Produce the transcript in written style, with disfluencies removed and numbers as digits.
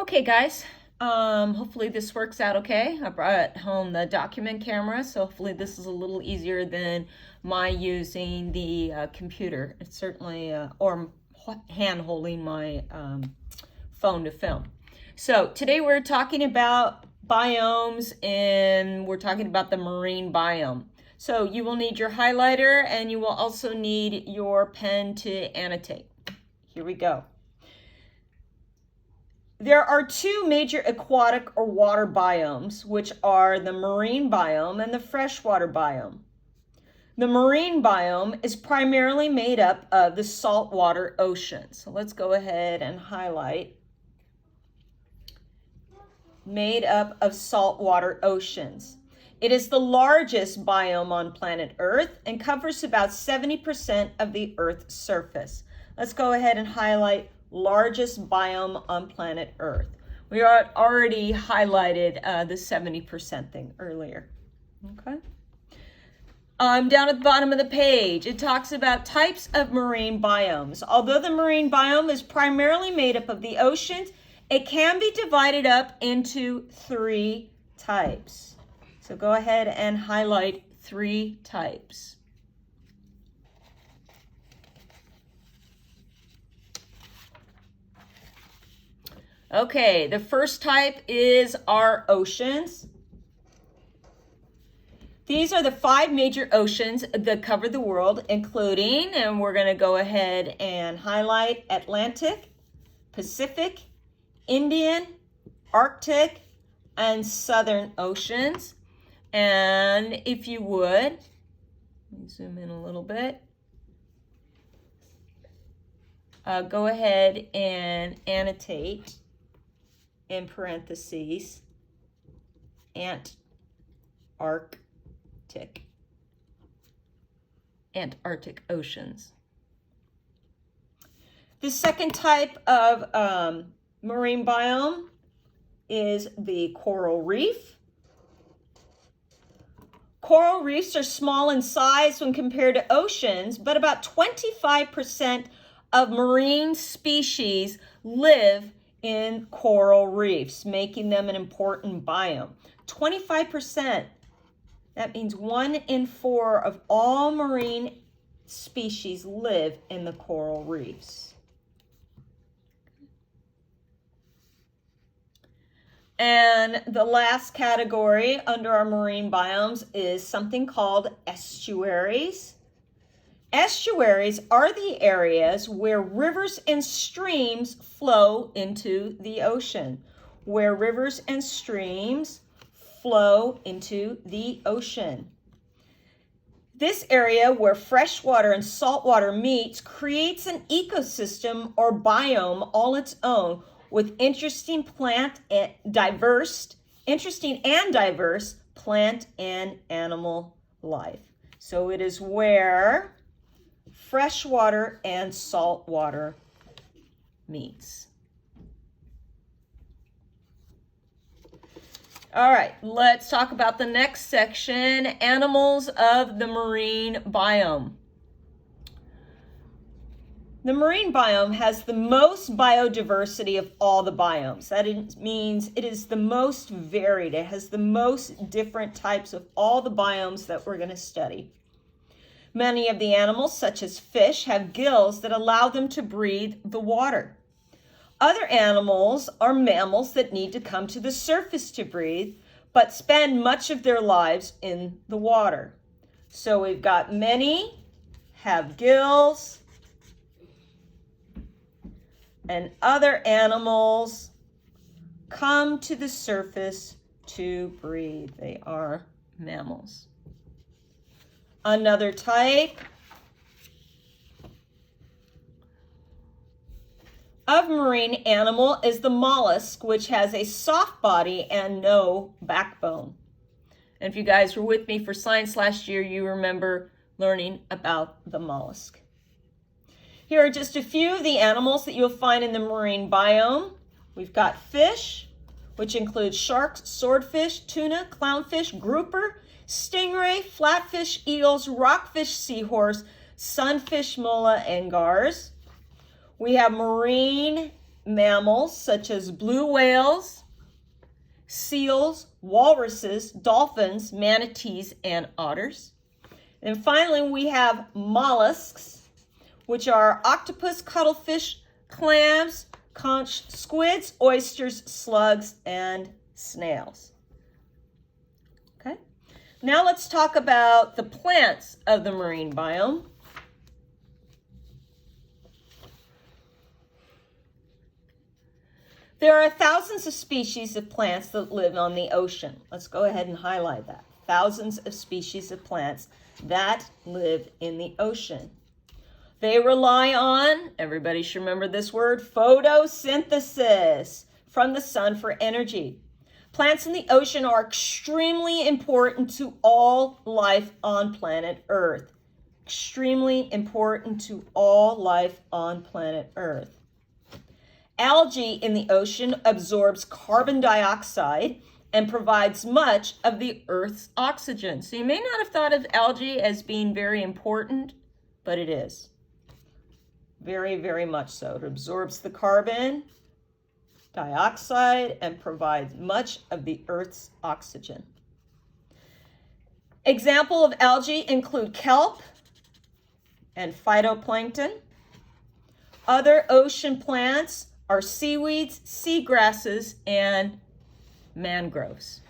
Okay, guys, hopefully this works out okay. I brought home the document camera, so hopefully this is a little easier than my using the computer. It's certainly, or hand holding my phone to film. So today we're talking about biomes and we're talking about the marine biome. So you will need your highlighter and you will also need your pen to annotate. Here we go. There are two major aquatic or water biomes, which are the marine biome and the freshwater biome. The marine biome is primarily made up of the saltwater ocean. So let's go ahead and highlight. Made up of saltwater oceans. It is the largest biome on planet Earth and covers about 70% of the Earth's surface. Let's go ahead and highlight largest biome on planet Earth. We already highlighted the 70% thing earlier. Okay. Down at the bottom of the page, it talks about types of marine biomes. Although the marine biome is primarily made up of the oceans, it can be divided up into three types. So go ahead and highlight three types. Okay, the first type is our oceans. These are the 5 major oceans that cover the world, including, and we're going to go ahead and highlight Atlantic, Pacific, Indian, Arctic, and Southern Oceans. And if you would, let me zoom in a little bit. Go ahead and annotate in parentheses, Antarctic oceans. The second type of marine biome is the coral reef. Coral reefs are small in size when compared to oceans, but about 25% of marine species live in coral reefs, making them an important biome. 25%, that means 1 in 4 of all marine species live in the coral reefs. And the last category under our marine biomes is something called estuaries. Estuaries are the areas where rivers and streams flow into the ocean. Where rivers and streams flow into the ocean. This area where freshwater and saltwater meets creates an ecosystem or biome all its own with interesting and diverse plant and animal life. So it is where freshwater and saltwater meets. All right, let's talk about the next section, animals of the marine biome. The marine biome has the most biodiversity of all the biomes. That means it is the most varied. It has the most different types of all the biomes that we're going to study. Many of the animals, such as fish, have gills that allow them to breathe the water. Other animals are mammals that need to come to the surface to breathe, but spend much of their lives in the water. So we've got many have gills, and other animals come to the surface to breathe. They are mammals. Another type of marine animal is the mollusk, which has a soft body and no backbone. And if you guys were with me for science last year, you remember learning about the mollusk. Here are just a few of the animals that you'll find in the marine biome. We've got fish, which includes sharks, swordfish, tuna, clownfish, grouper, stingray, flatfish, eels, rockfish, seahorse, sunfish, mola, and gars. We have marine mammals such as blue whales, seals, walruses, dolphins, manatees, and otters. And finally, we have mollusks, which are octopus, cuttlefish, clams, conch squids, oysters, slugs, and snails. Okay. Now let's talk about the plants of the marine biome. There are thousands of species of plants that live on the ocean. Let's go ahead and highlight that. Thousands of species of plants that live in the ocean. They rely on, everybody should remember this word, photosynthesis from the sun for energy. Plants in the ocean are extremely important to all life on planet Earth. Extremely important to all life on planet Earth. Algae in the ocean absorbs carbon dioxide and provides much of the Earth's oxygen. So you may not have thought of algae as being very important, but it is. Very, very much so. It absorbs the carbon dioxide and provides much of the Earth's oxygen. Example of algae include kelp and phytoplankton. Other ocean plants are seaweeds, seagrasses, and mangroves.